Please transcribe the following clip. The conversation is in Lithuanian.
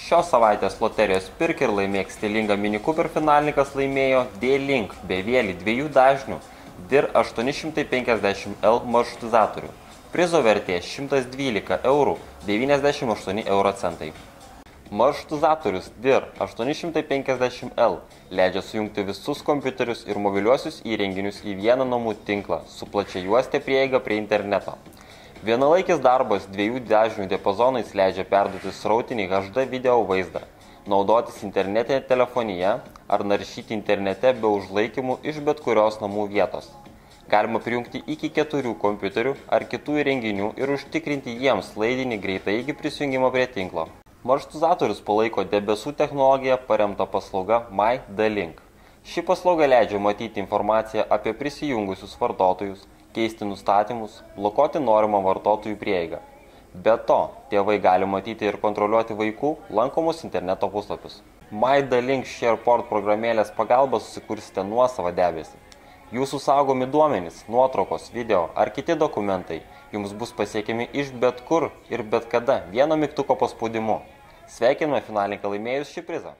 Šios savaitės loterijos pirk ir laimėk stilingą Mini Cooper finalininkas laimėjo D-Link bevėlį 2 dažnių DIR 850L maršrutizatorių. Prizo vertė 112 eurų 98 euro centai. Maršrutizatorius DIR 850L leidžia sujungti visus kompiuterius ir mobiliuosius įrenginius į vieną namų tinklą su plačiajuoste prieiga prie interneto. Vienalaikis darbas 2 dažnių diapazonais leidžia perduoti srautinį HD video vaizdą, naudotis internetinė telefonija ar naršyti internete be užlaikymų iš bet kurios namų vietos. Galima prijungti iki 4 kompiuterių ar kitų įrenginių ir užtikrinti jiems laidinį greitaeigį prisijungimą prie tinklo. Maršrutizatorius palaiko debesų technologiją paremtą paslauga MyD-Link. Ši paslauga leidžia matyti informaciją apie prisijungusius vartotojus, keisti nustatymus, blokuoti norimą vartotojų prieigą. Be to, tėvai gali matyti ir kontroliuoti vaikų lankomus interneto puslapius. MyD-Link SharePort programėlės pagalba susikursite nuosavą debesį. Jūsų saugomi duomenys, nuotraukos, video ar kiti dokumentai jums bus pasiekiami iš bet kur ir bet kada vieno mygtuko paspaudimu. Sveikiname finalininką laimėjus šį prizą.